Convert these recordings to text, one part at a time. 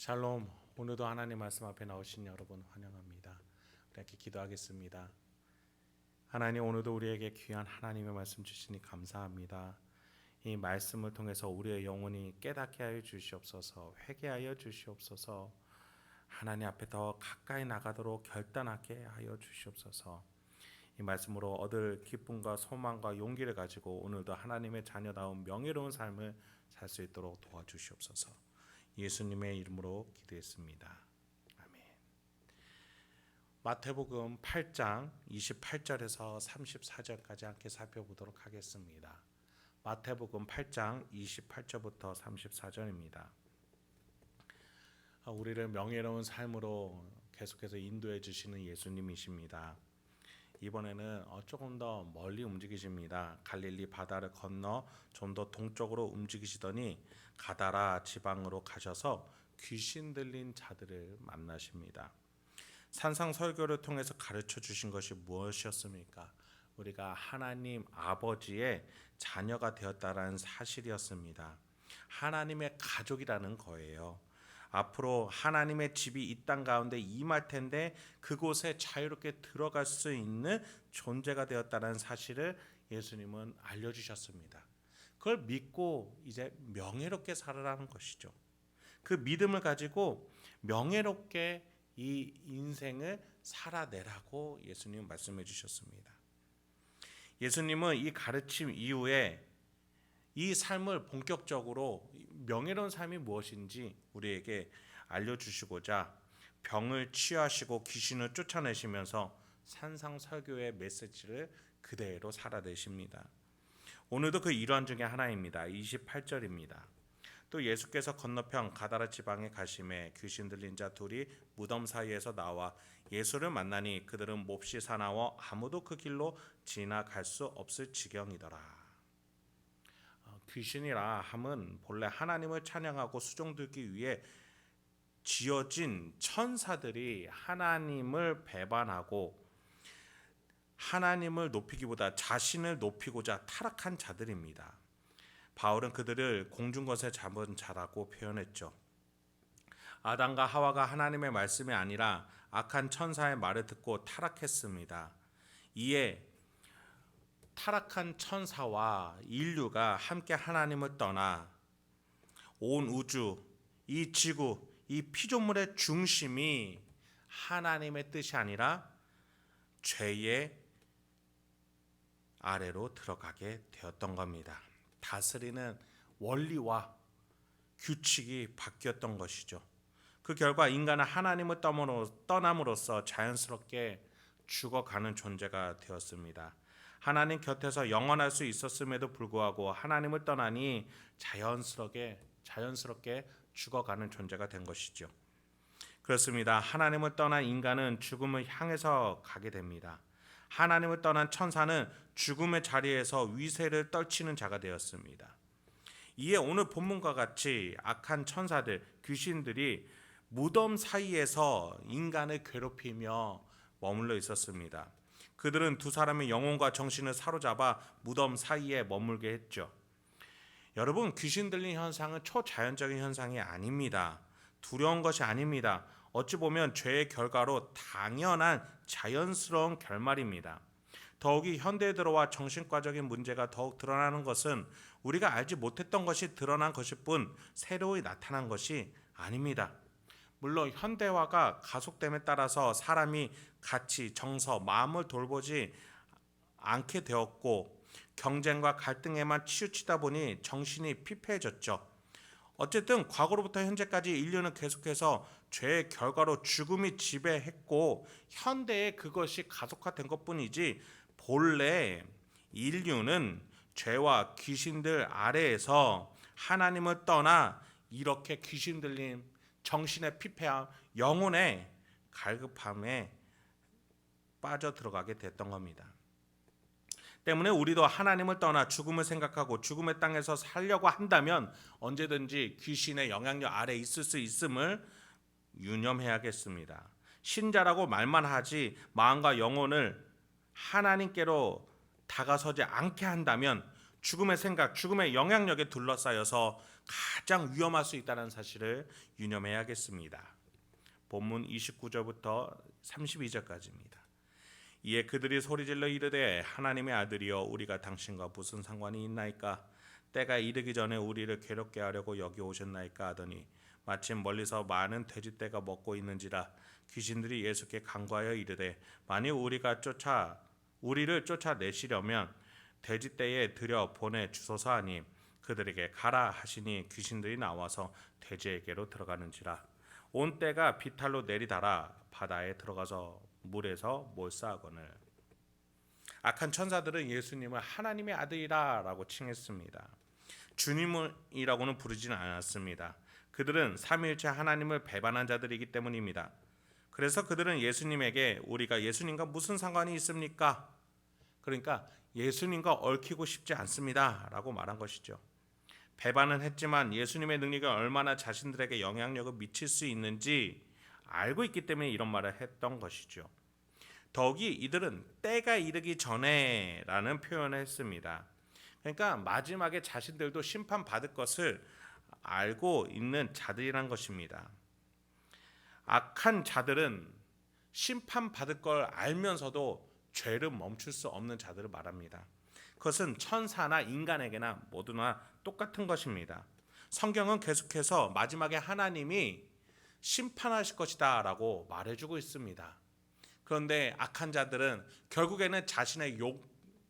샬롬. 오늘도 하나님 말씀 앞에 나오신 여러분 환영합니다. 이렇게 기도하겠습니다. 하나님, 오늘도 우리에게 귀한 하나님의 말씀 주시니 감사합니다. 이 말씀을 통해서 우리의 영혼이 깨닫게 하여 주시옵소서. 회개하여 주시옵소서. 하나님 앞에 더 가까이 나가도록 결단하게 하여 주시옵소서. 이 말씀으로 얻을 기쁨과 소망과 용기를 가지고 오늘도 하나님의 자녀다운 명예로운 삶을 살 수 있도록 도와주시옵소서. 예수님의 이름으로 기도했습니다. 아멘. 마태복음 8장 28절에서 34절까지 함께 살펴보도록 하겠습니다. 마태복음 8장 28절부터 34절입니다. 우리를 명예로운 삶으로 계속해서 인도해 주시는 예수님이십니다. 이번에는 조금 더 멀리 움직이십니다. 갈릴리 바다를 건너 좀 더 동쪽으로 움직이시더니 가다라 지방으로 가셔서 귀신 들린 자들을 만나십니다. 산상설교를 통해서 가르쳐 주신 것이 무엇이었습니까? 우리가 하나님 아버지의 자녀가 되었다라는 사실이었습니다. 하나님의 가족이라는 거예요. 앞으로 하나님의 집이 이 땅 가운데 임할 텐데 그곳에 자유롭게 들어갈 수 있는 존재가 되었다는 사실을 예수님은 알려주셨습니다. 그걸 믿고 이제 명예롭게 살아라는 것이죠. 그 믿음을 가지고 명예롭게 이 인생을 살아내라고 예수님은 말씀해 주셨습니다. 예수님은 이 가르침 이후에 이 삶을 본격적으로 명예로운 삶이 무엇인지 우리에게 알려주시고자 병을 치유하시고 귀신을 쫓아내시면서 산상설교의 메시지를 그대로 살아내십니다. 오늘도 그 일환 중에 하나입니다. 28절입니다. 또 예수께서 건너편 가다라 지방에 가심에 귀신 들린 자 둘이 무덤 사이에서 나와 예수를 만나니 그들은 몹시 사나워 아무도 그 길로 지나갈 수 없을 지경이더라. 귀신이라 함은 본래 하나님을 찬양하고 수종들기 위해 지어진 천사들이 하나님을 배반하고 하나님을 높이기보다 자신을 높이고자 타락한 자들입니다. 바울은 그들을 공중것에 잡은 자라고 표현했죠. 아담과 하와가 하나님의 말씀이 아니라 악한 천사의 말을 듣고 타락했습니다. 이에 타락한 천사와 인류가 함께 하나님을 떠나 온 우주, 이 지구, 이 피조물의 중심이 하나님의 뜻이 아니라 죄의 아래로 들어가게 되었던 겁니다. 다스리는 원리와 규칙이 바뀌었던 것이죠. 그 결과 인간은 하나님을 떠남으로써 자연스럽게 죽어가는 존재가 되었습니다. 하나님 곁에서 영원할 수 있었음에도 불구하고 하나님을 떠나니 자연스럽게 죽어가는 존재가 된 것이죠. 그렇습니다. 하나님을 떠난 인간은 죽음을 향해서 가게 됩니다. 하나님을 떠난 천사는 죽음의 자리에서 위세를 떨치는 자가 되었습니다. 이에 오늘 본문과 같이 악한 천사들, 귀신들이 무덤 사이에서 인간을 괴롭히며 머물러 있었습니다. 그들은 두 사람의 영혼과 정신을 사로잡아 무덤 사이에 머물게 했죠. 여러분, 귀신 들린 현상은 초자연적인 현상이 아닙니다. 두려운 것이 아닙니다. 어찌 보면 죄의 결과로 당연한 자연스러운 결말입니다. 더욱이 현대에 들어와 정신과적인 문제가 더욱 드러나는 것은 우리가 알지 못했던 것이 드러난 것일 뿐 새로이 나타난 것이 아닙니다. 물론 현대화가 가속됨에 따라서 사람이 가치, 정서, 마음을 돌보지 않게 되었고 경쟁과 갈등에만 치우치다 보니 정신이 피폐해졌죠. 어쨌든 과거로부터 현재까지 인류는 계속해서 죄의 결과로 죽음이 지배했고 현대에 그것이 가속화된 것뿐이지 본래 인류는 죄와 귀신들 아래에서 하나님을 떠나 이렇게 귀신 들림, 정신의 피폐함, 영혼의 갈급함에 빠져 들어가게 됐던 겁니다. 때문에 우리도 하나님을 떠나 죽음을 생각하고 죽음의 땅에서 살려고 한다면 언제든지 귀신의 영향력 아래 있을 수 있음을 유념해야겠습니다. 신자라고 말만 하지 마음과 영혼을 하나님께로 다가서지 않게 한다면 죽음의 생각, 죽음의 영향력에 둘러싸여서 가장 위험할 수 있다는 사실을 유념해야겠습니다. 본문 29절부터 32절까지입니다. 이에 그들이 소리질러 이르되 하나님의 아들이여 우리가 당신과 무슨 상관이 있나이까? 때가 이르기 전에 우리를 괴롭게 하려고 여기 오셨나이까 하더니 마침 멀리서 많은 돼지떼가 먹고 있는지라 귀신들이 예수께 간구하여 이르되 만일 우리를 쫓아내시려면 돼지떼에 들여 보내 주소서 하니 그들에게 가라 하시니 귀신들이 나와서 돼지에게로 들어가는지라 온 떼가 비탈로 내리달아 바다에 들어가서 물에서 몰사하거늘. 악한 천사들은 예수님을 하나님의 아들이라고 칭했습니다. 주님이라고는 부르지는 않았습니다. 그들은 삼위일체 하나님을 배반한 자들이기 때문입니다. 그래서 그들은 예수님에게 우리가 예수님과 무슨 상관이 있습니까? 그러니까 예수님과 얽히고 싶지 않습니다 라고 말한 것이죠. 배반은 했지만 예수님의 능력이 얼마나 자신들에게 영향력을 미칠 수 있는지 알고 있기 때문에 이런 말을 했던 것이죠. 더욱이 이들은 때가 이르기 전에 라는 표현을 했습니다. 그러니까 마지막에 자신들도 심판받을 것을 알고 있는 자들이란 것입니다. 악한 자들은 심판받을 걸 알면서도 죄를 멈출 수 없는 자들을 말합니다. 그것은 천사나 인간에게나 모두나 똑같은 것입니다. 성경은 계속해서 마지막에 하나님이 심판하실 것이다 라고 말해주고 있습니다. 그런데 악한 자들은 결국에는 자신의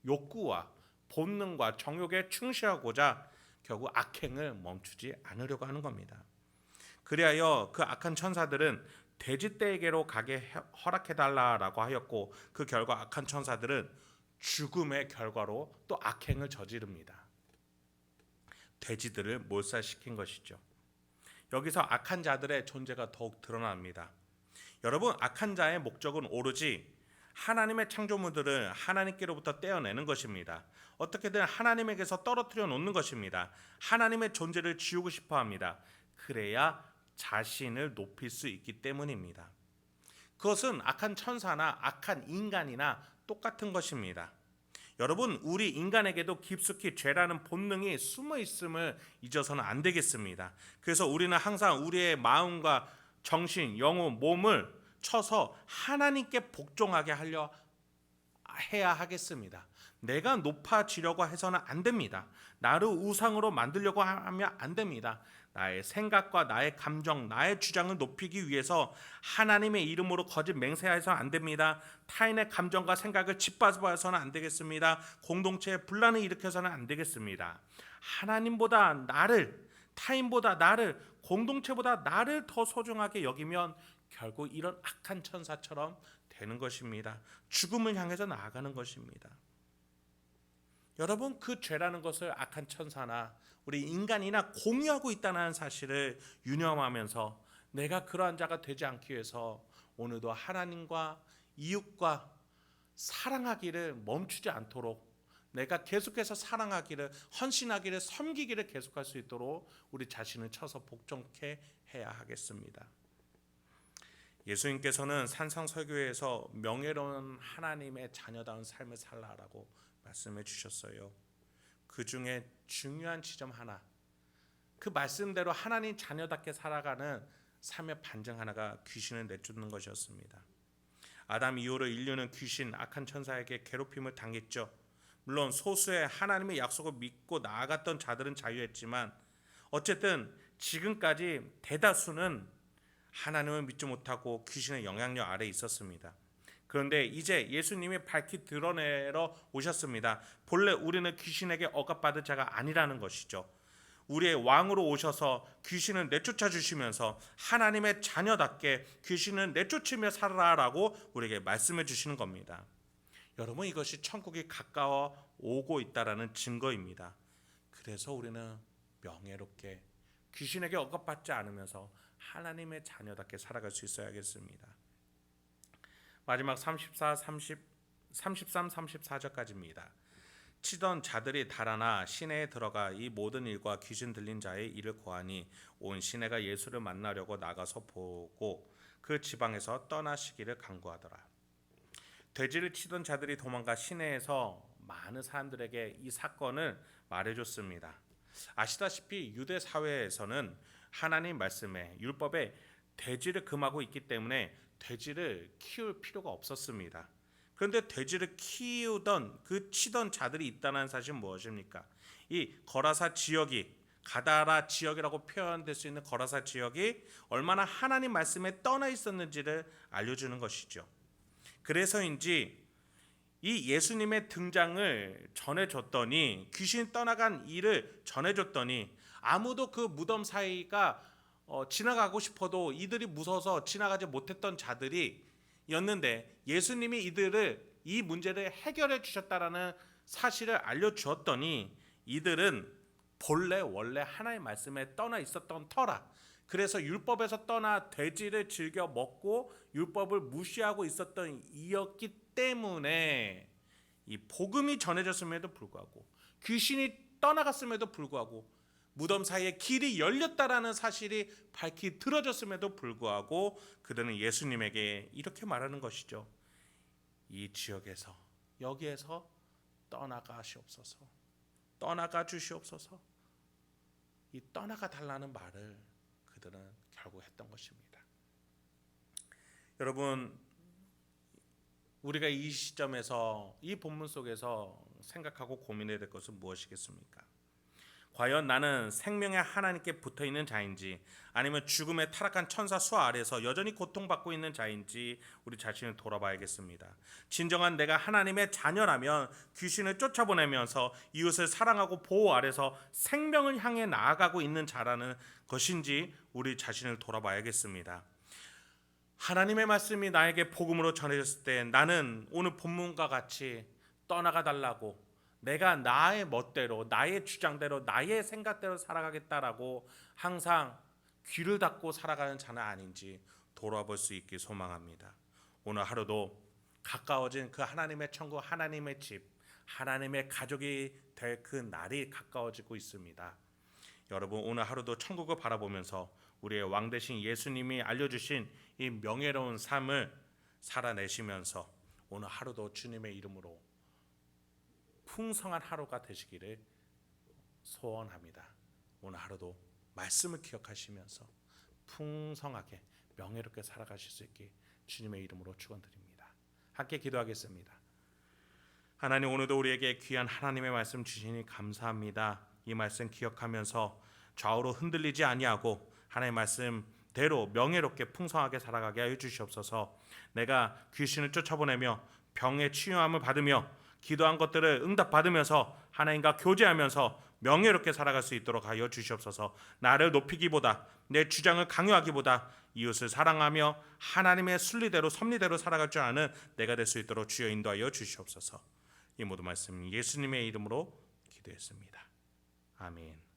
욕구와 본능과 정욕에 충실하고자 결국 악행을 멈추지 않으려고 하는 겁니다. 그리하여 그 악한 천사들은 돼지떼에게로 가게 허락해달라라고 하였고 그 결과 악한 천사들은 죽음의 결과로 또 악행을 저지릅니다. 돼지들을 몰살시킨 것이죠. 여기서 악한 자들의 존재가 더욱 드러납니다. 여러분, 악한 자의 목적은 오로지 하나님의 창조물들을 하나님께로부터 떼어내는 것입니다. 어떻게든 하나님에게서 떨어뜨려 놓는 것입니다. 하나님의 존재를 지우고 싶어 합니다. 그래야 자신을 높일 수 있기 때문입니다. 그것은 악한 천사나 악한 인간이나 똑같은 것입니다. 여러분, 우리 인간에게도 깊숙이 죄라는 본능이 숨어 있음을 잊어서는 안 되겠습니다. 그래서 우리는 항상 우리의 마음과 정신, 영혼, 몸을 쳐서 하나님께 복종하게 해야 하겠습니다. 내가 높아지려고 해서는 안 됩니다. 나를 우상으로 만들려고 하면 안 됩니다. 나의 생각과 나의 감정, 나의 주장을 높이기 위해서 하나님의 이름으로 거짓 맹세해서는 안 됩니다. 타인의 감정과 생각을 짓밟아서는 안 되겠습니다. 공동체에 분란을 일으켜서는 안 되겠습니다. 하나님보다 나를, 타인보다 나를, 공동체보다 나를 더 소중하게 여기면 결국 이런 악한 천사처럼 되는 것입니다. 죽음을 향해서 나아가는 것입니다. 여러분, 그 죄라는 것을 악한 천사나 우리 인간이나 공유하고 있다는 사실을 유념하면서 내가 그러한 자가 되지 않기 위해서 오늘도 하나님과 이웃과 사랑하기를 멈추지 않도록 내가 계속해서 사랑하기를, 헌신하기를, 섬기기를 계속할 수 있도록 우리 자신을 쳐서 복종케 해야 하겠습니다. 예수님께서는 산상설교에서 명예로운 하나님의 자녀다운 삶을 살라라고 말씀해 주셨어요. 그 중에 중요한 지점 하나, 그 말씀대로 하나님 자녀답게 살아가는 삶의 반증 하나가 귀신을 내쫓는 것이었습니다. 아담 이후로 인류는 귀신, 악한 천사에게 괴롭힘을 당했죠. 물론 소수의 하나님의 약속을 믿고 나아갔던 자들은 자유했지만 어쨌든 지금까지 대다수는 하나님을 믿지 못하고 귀신의 영향력 아래에 있었습니다. 그런데 이제 예수님이 밝히 드러내러 오셨습니다. 본래 우리는 귀신에게 억압받을 자가 아니라는 것이죠. 우리의 왕으로 오셔서 귀신을 내쫓아 주시면서 하나님의 자녀답게 귀신을 내쫓으며 살아라라고 우리에게 말씀해 주시는 겁니다. 여러분, 이것이 천국이 가까워 오고 있다라는 증거입니다. 그래서 우리는 명예롭게 귀신에게 억압받지 않으면서 하나님의 자녀답게 살아갈 수 있어야겠습니다. 마지막 33, 34절까지입니다. 치던 자들이 달아나 시내에 들어가 이 모든 일과 귀신 들린 자의 일을 고하니 온 시내가 예수를 만나려고 나가서 보고 그 지방에서 떠나시기를 간구하더라. 돼지를 치던 자들이 도망가 시내에서 많은 사람들에게 이 사건을 말해줬습니다. 아시다시피 유대 사회에서는 하나님 말씀에 율법에 돼지를 금하고 있기 때문에 돼지를 키울 필요가 없었습니다. 그런데 돼지를 키우던 치던 자들이 있다는 사실은 무엇입니까? 이 거라사 지역이 가다라 지역이라고 표현될 수 있는 거라사 지역이 얼마나 하나님 말씀에 떠나 있었는지를 알려주는 것이죠. 그래서인지 이 예수님의 등장을 전해줬더니 귀신이 떠나간 일을 전해줬더니 아무도 그 무덤 사이가 지나가고 싶어도 이들이 무서워서 지나가지 못했던 자들이 였는데 예수님이 이 문제를 해결해 주셨다라는 사실을 알려주었더니 이들은 원래 하나님의 말씀에 떠나 있었던 터라, 그래서 율법에서 떠나 돼지를 즐겨 먹고 율법을 무시하고 있었던 이였기 때문에 이 복음이 전해졌음에도 불구하고 귀신이 떠나갔음에도 불구하고 무덤 사이에 길이 열렸다라는 사실이 밝히 들어졌음에도 불구하고 그들은 예수님에게 이렇게 말하는 것이죠. 이 지역에서 여기에서 떠나가시옵소서, 떠나가 주시옵소서. 이 떠나가 달라는 말을 그들은 결국 했던 것입니다. 여러분, 우리가 이 시점에서 이 본문 속에서 생각하고 고민해야 될 것은 무엇이겠습니까? 과연 나는 생명의 하나님께 붙어있는 자인지 아니면 죽음의 타락한 천사 수 아래서 여전히 고통받고 있는 자인지 우리 자신을 돌아봐야겠습니다. 진정한 내가 하나님의 자녀라면 귀신을 쫓아보내면서 이웃을 사랑하고 보호 아래서 생명을 향해 나아가고 있는 자라는 것인지 우리 자신을 돌아봐야겠습니다. 하나님의 말씀이 나에게 복음으로 전해졌을 때 나는 오늘 본문과 같이 떠나가 달라고, 내가 나의 멋대로, 나의 주장대로, 나의 생각대로 살아가겠다라고 항상 귀를 닫고 살아가는 자는 아닌지 돌아볼 수 있길 소망합니다. 오늘 하루도 가까워진 그 하나님의 천국, 하나님의 집, 하나님의 가족이 될 그 날이 가까워지고 있습니다. 여러분, 오늘 하루도 천국을 바라보면서 우리의 왕 되신 예수님이 알려주신 이 명예로운 삶을 살아내시면서 오늘 하루도 주님의 이름으로 풍성한 하루가 되시기를 소원합니다. 오늘 하루도 말씀을 기억하시면서 풍성하게 명예롭게 살아가실 수 있게 주님의 이름으로 축원드립니다. 함께 기도하겠습니다. 하나님, 오늘도 우리에게 귀한 하나님의 말씀 주시니 감사합니다. 이 말씀 기억하면서 좌우로 흔들리지 아니하고 하나님의 말씀대로 명예롭게 풍성하게 살아가게 하여 주시옵소서. 내가 귀신을 쫓아보내며 병의 치유함을 받으며 기도한 것들을 응답받으면서 하나님과 교제하면서 명예롭게 살아갈 수 있도록 하여 주시옵소서. 나를 높이기보다, 내 주장을 강요하기보다 이웃을 사랑하며 하나님의 순리대로 섭리대로 살아갈 줄 아는 내가 될 수 있도록 주여 인도하여 주시옵소서. 이 모든 말씀 예수님의 이름으로 기도했습니다. 아멘.